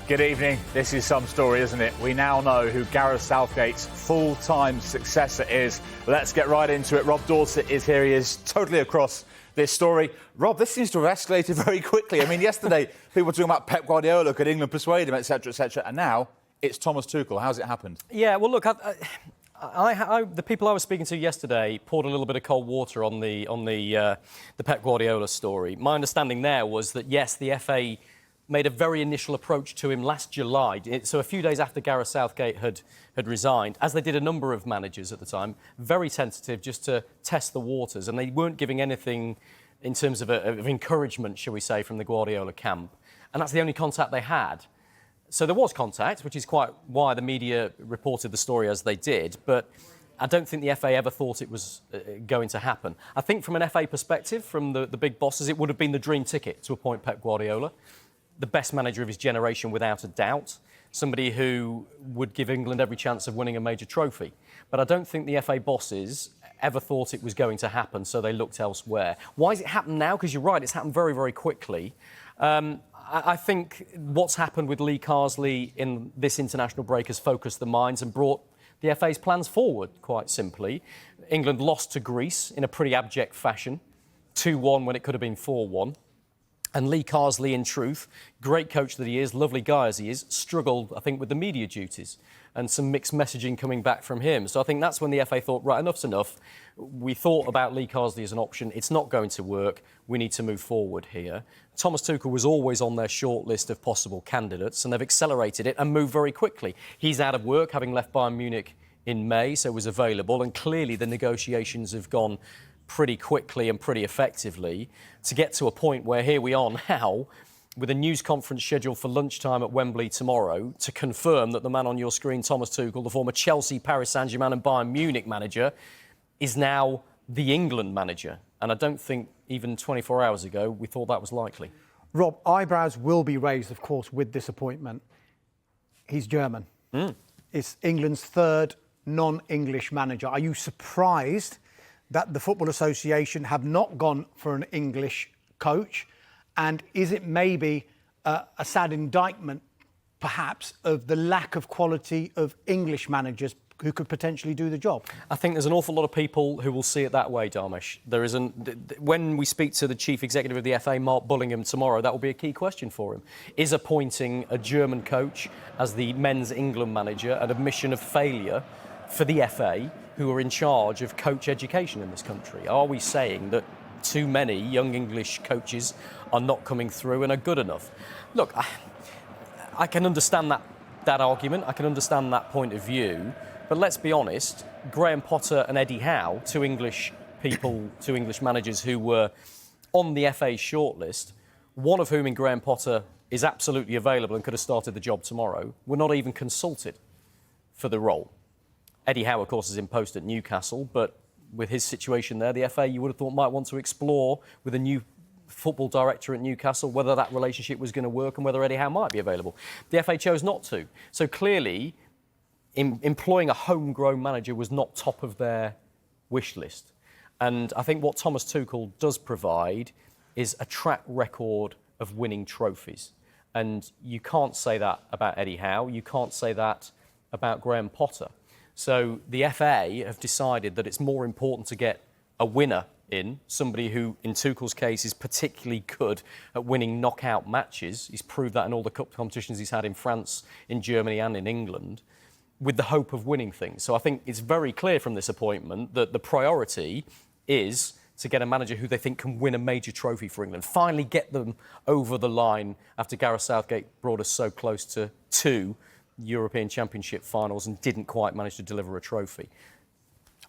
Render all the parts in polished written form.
Good evening. This is some story, isn't it? We now know who Gareth Southgate's full-time successor is. Let's get right into it. Rob Dorset is here. He is totally across this story. Rob, this seems to have escalated very quickly. I mean, yesterday people were talking about Pep Guardiola, could England persuade him, etc., etc., and now it's Thomas Tuchel. How's it happened? Yeah, well, look, the people I was speaking to yesterday poured a little bit of cold water on the Pep Guardiola story. My understanding there was that, yes, the FA made a very initial approach to him last July. So a few days after Gareth Southgate had resigned, as they did a number of managers at the time, very tentative just to test the waters. And they weren't giving anything in terms of encouragement, shall we say, from the Guardiola camp. And that's the only contact they had. So there was contact, which is quite why the media reported the story as they did. But I don't think the FA ever thought it was going to happen. I think from an FA perspective, from the big bosses, it would have been the dream ticket to appoint Pep Guardiola. The best manager of his generation, without a doubt. Somebody who would give England every chance of winning a major trophy. But I don't think the FA bosses ever thought it was going to happen, so they looked elsewhere. Why has it happened now? Because you're right, it's happened very, very quickly. I think what's happened with Lee Carsley in this international break has focused the minds and brought the FA's plans forward, quite simply. England lost to Greece in a pretty abject fashion, 2-1 when it could have been 4-1. And Lee Carsley, in truth, great coach that he is, lovely guy as he is, struggled, I think, with the media duties and some mixed messaging coming back from him. So I think that's when the FA thought, right, enough's enough. We thought about Lee Carsley as an option. It's not going to work. We need to move forward here. Thomas Tuchel was always on their short list of possible candidates, and they've accelerated it and moved very quickly. He's out of work, having left Bayern Munich in May, so was available, and clearly the negotiations have gone pretty quickly and pretty effectively to get to a point where here we are now with a news conference scheduled for lunchtime at Wembley tomorrow to confirm that the man on your screen, Thomas Tuchel, the former Chelsea, Paris Saint-Germain and Bayern Munich manager, is now the England manager. And I don't think even 24 hours ago we thought that was likely. Rob, eyebrows will be raised, of course, with this appointment. He's German. It's England's third non-English manager. Are you surprised that the Football Association have not gone for an English coach? And is it maybe a sad indictment, perhaps, of the lack of quality of English managers who could potentially do the job? I think there's an awful lot of people who will see it that way, Darmish. When we speak to the chief executive of the FA, Mark Bullingham, tomorrow, that will be a key question for him. Is appointing a German coach as the men's England manager an admission of failure for the FA, who are in charge of coach education in this country? Are we saying that too many young English coaches are not coming through and are good enough? Look, I can understand that argument. I can understand that point of view. But let's be honest, Graham Potter and Eddie Howe, two English managers who were on the FA's shortlist, one of whom in Graham Potter is absolutely available and could have started the job tomorrow, were not even consulted for the role. Eddie Howe, of course, is in post at Newcastle, but with his situation there, the FA, you would have thought, might want to explore with a new football director at Newcastle whether that relationship was going to work and whether Eddie Howe might be available. The FA chose not to. So clearly, employing a homegrown manager was not top of their wish list. And I think what Thomas Tuchel does provide is a track record of winning trophies. And you can't say that about Eddie Howe. You can't say that about Graham Potter. So the FA have decided that it's more important to get a winner in, somebody who, in Tuchel's case, is particularly good at winning knockout matches. He's proved that in all the cup competitions he's had in France, in Germany and in England, with the hope of winning things. So I think it's very clear from this appointment that the priority is to get a manager who they think can win a major trophy for England, finally get them over the line after Gareth Southgate brought us so close to two European Championship finals and didn't quite manage to deliver a trophy.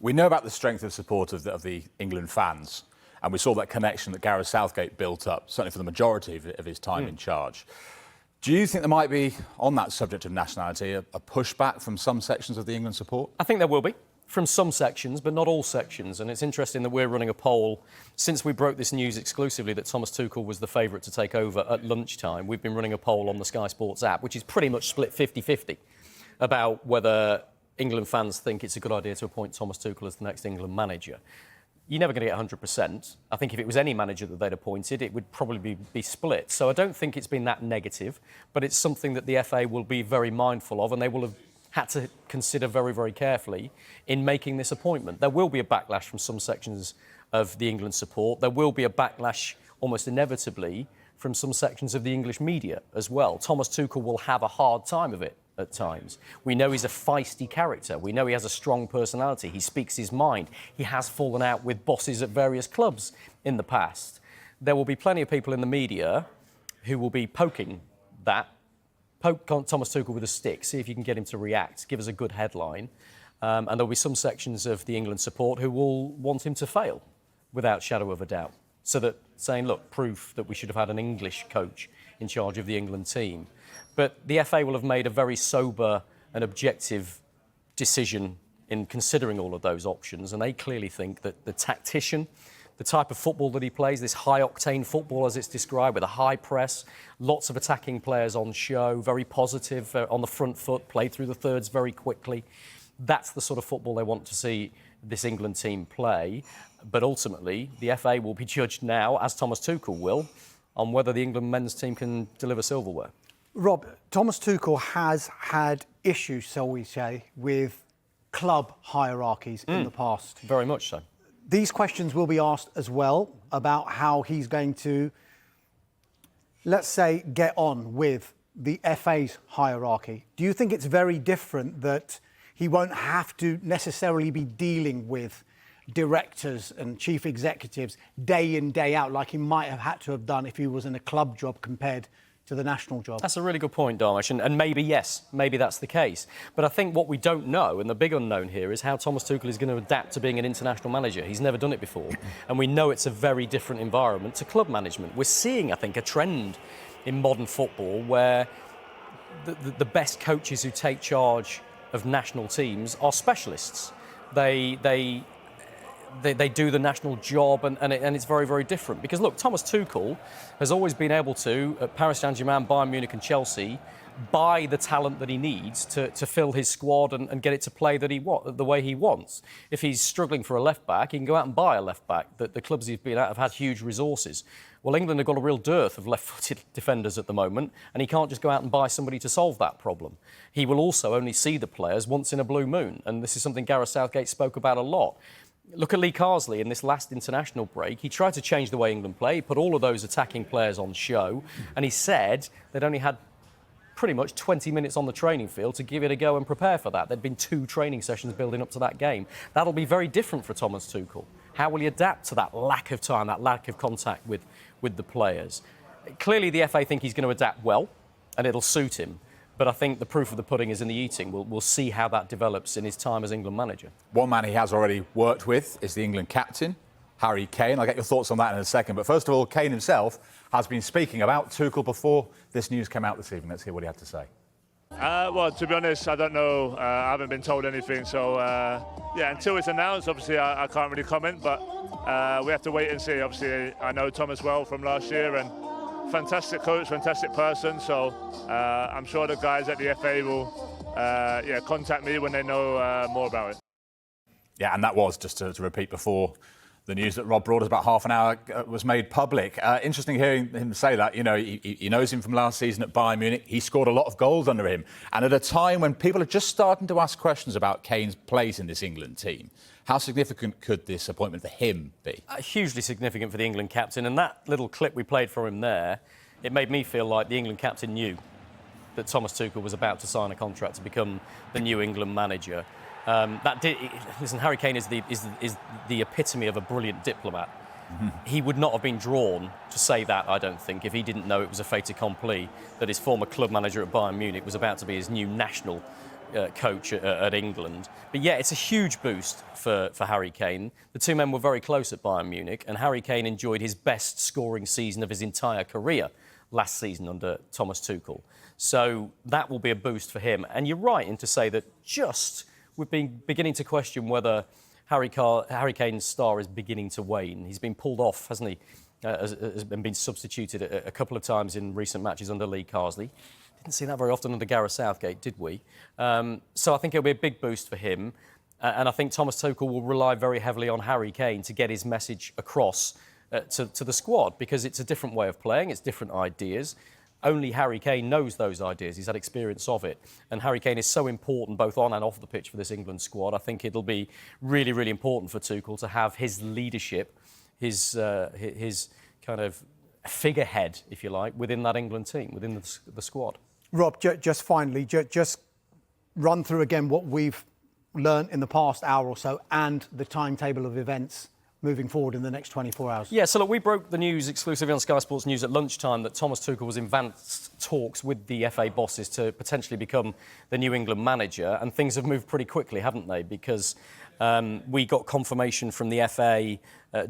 We know about the strength of support of the England fans, and we saw that connection that Gareth Southgate built up, certainly for the majority of his time in charge. Do you think there might be, on that subject of nationality, a pushback from some sections of the England support? I think there will be, from some sections, but not all sections. And it's interesting that we're running a poll. Since we broke this news exclusively that Thomas Tuchel was the favourite to take over at lunchtime, we've been running a poll on the Sky Sports app, which is pretty much split 50-50, about whether England fans think it's a good idea to appoint Thomas Tuchel as the next England manager. you're never going to get 100%. I think if it was any manager that they'd appointed, it would probably be split. So I don't think it's been that negative, but it's something that the FA will be very mindful of, and they will have had to consider very, very carefully in making this appointment. There will be a backlash from some sections of the England support. There will be a backlash, almost inevitably, from some sections of the English media as well. Thomas Tuchel will have a hard time of it at times. We know he's a feisty character. We know he has a strong personality. He speaks his mind. He has fallen out with bosses at various clubs in the past. There will be plenty of people in the media who will be poking that. Poke Thomas Tuchel with a stick, see if you can get him to react, give us a good headline. And there'll be some sections of the England support who will want him to fail, without shadow of a doubt. So that saying, look, proof that we should have had an English coach in charge of the England team. But the FA will have made a very sober and objective decision in considering all of those options, and they clearly think that the tactician, the type of football that he plays, this high-octane football as it's described, with a high press, lots of attacking players on show, very positive on the front foot, played through the thirds very quickly. That's the sort of football they want to see this England team play. But ultimately, the FA will be judged now, as Thomas Tuchel will, on whether the England men's team can deliver silverware. Rob, Thomas Tuchel has had issues, shall we say, with club hierarchies in the past. Very much so. These questions will be asked as well about how he's going to, let's say, get on with the FA's hierarchy. Do you think it's very different that he won't have to necessarily be dealing with directors and chief executives day in, day out, like he might have had to have done if he was in a club job compared to the national job? That's a really good point, Darmish, and maybe, yes, maybe that's the case. But I think what we don't know, and the big unknown here, is how Thomas Tuchel is going to adapt to being an international manager. He's never done it before, and we know it's a very different environment to club management. We're seeing, I think, a trend in modern football where the best coaches who take charge of national teams are specialists. They do the national job, and it's very, very different. Because, look, Thomas Tuchel has always been able to, at Paris Saint-Germain, Bayern Munich and Chelsea, buy the talent that he needs to fill his squad and get it to play the way he wants. If he's struggling for a left-back, he can go out and buy a left-back. The clubs he's been at have had huge resources. Well, England have got a real dearth of left-footed defenders at the moment, and he can't just go out and buy somebody to solve that problem. He will also only see the players once in a blue moon, and this is something Gareth Southgate spoke about a lot. Look at Lee Carsley in this last international break. He tried to change the way England play. He put all of those attacking players on show, and he said they'd only had pretty much 20 minutes on the training field to give it a go and prepare for that. There'd been 2 training sessions building up to that game. That'll be very different for Thomas Tuchel. How will he adapt to that lack of time, that lack of contact with the players? Clearly, the FA think he's going to adapt well, and it'll suit him. But I think the proof of the pudding is in the eating. We'll see how that develops in his time as England manager. One man he has already worked with is the England captain, Harry Kane. I'll get your thoughts on that in a second. But first of all, Kane himself has been speaking about Tuchel before this news came out this evening. Let's hear what he had to say. Well, to be honest, I don't know. I haven't been told anything. So, yeah, until it's announced, obviously, I can't really comment. But we have to wait and see. Obviously, I know Thomas well from last year, and fantastic coach, fantastic person. So I'm sure the guys at the FA will contact me when they know more about it. Yeah, and that was, just to repeat before, the news that Rob brought us about half an hour was made public. Interesting hearing him say that. You know, he knows him from last season at Bayern Munich. He scored a lot of goals under him. And at a time when people are just starting to ask questions about Kane's place in this England team, how significant could this appointment for him be? Hugely significant for the England captain. And that little clip we played for him there, it made me feel like the England captain knew that Thomas Tuchel was about to sign a contract to become the new England manager. Listen, Harry Kane is the epitome of a brilliant diplomat. Mm-hmm. He would not have been drawn to say that, I don't think, if he didn't know it was a fait accompli that his former club manager at Bayern Munich was about to be his new national coach at England. But yeah, it's a huge boost for Harry Kane. The two men were very close at Bayern Munich, and Harry Kane enjoyed his best scoring season of his entire career last season under Thomas Tuchel. So that will be a boost for him. And you're right in to say that we've been beginning to question whether Harry Kane's star is beginning to wane. He's been pulled off, hasn't he? Has been substituted a couple of times in recent matches under Lee Carsley. Didn't see that very often under Gareth Southgate, did we? So I think it'll be a big boost for him. And I think Thomas Tuchel will rely very heavily on Harry Kane to get his message across to the squad, because it's a different way of playing, it's different ideas. Only Harry Kane knows those ideas. He's had experience of it. And Harry Kane is so important both on and off the pitch for this England squad. I think it'll be really, really important for Tuchel to have his leadership, his kind of figurehead, if you like, within that England team, within the squad. Rob, just finally, just run through again what we've learned in the past hour or so and the timetable of events moving forward in the next 24 hours. Yeah, so look, we broke the news exclusively on Sky Sports News at lunchtime that Thomas Tuchel was in advanced talks with the FA bosses to potentially become the new England manager, and things have moved pretty quickly, haven't they? Because we got confirmation from the FA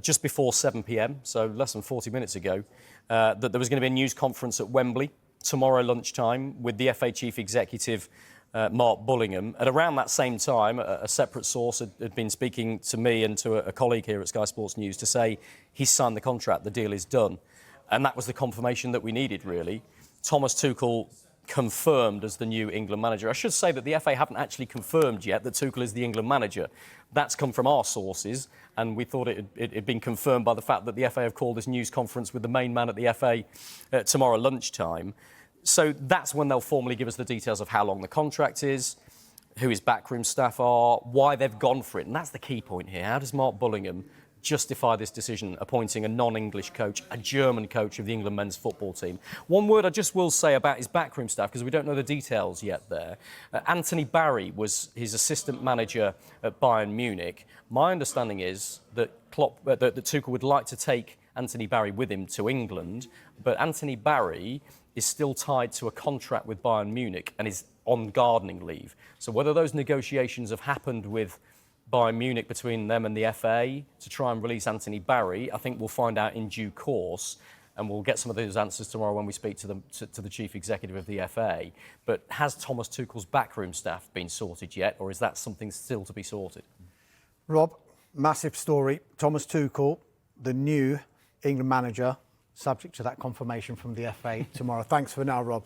just before 7 p.m, so less than 40 minutes ago, that there was going to be a news conference at Wembley tomorrow lunchtime with the FA chief executive, Mark Bullingham. At around that same time, a separate source had been speaking to me and to a colleague here at Sky Sports News to say he's signed the contract, the deal is done. And that was the confirmation that we needed, really. Thomas Tuchel confirmed as the new England manager. I should say that the FA haven't actually confirmed yet that Tuchel is the England manager. That's come from our sources, and we thought it had been confirmed by the fact that the FA have called this news conference with the main man at the FA tomorrow lunchtime. So that's when they'll formally give us the details of how long the contract is, who his backroom staff are, why they've gone for it. And that's the key point here. How does Mark Bullingham justify this decision, appointing a non-English coach, a German coach of the England men's football team? One word I just will say about his backroom staff, because we don't know the details yet there. Anthony Barry was his assistant manager at Bayern Munich. My understanding is that that Tuchel would like to take Anthony Barry with him to England, but Anthony Barry is still tied to a contract with Bayern Munich and is on gardening leave. So whether those negotiations have happened with Bayern Munich between them and the FA to try and release Anthony Barry, I think we'll find out in due course, and we'll get some of those answers tomorrow when we speak to the chief executive of the FA. But has Thomas Tuchel's backroom staff been sorted yet, or is that something still to be sorted? Rob, massive story. Thomas Tuchel, the new England manager, subject to that confirmation from the FA tomorrow. Thanks for now, Rob.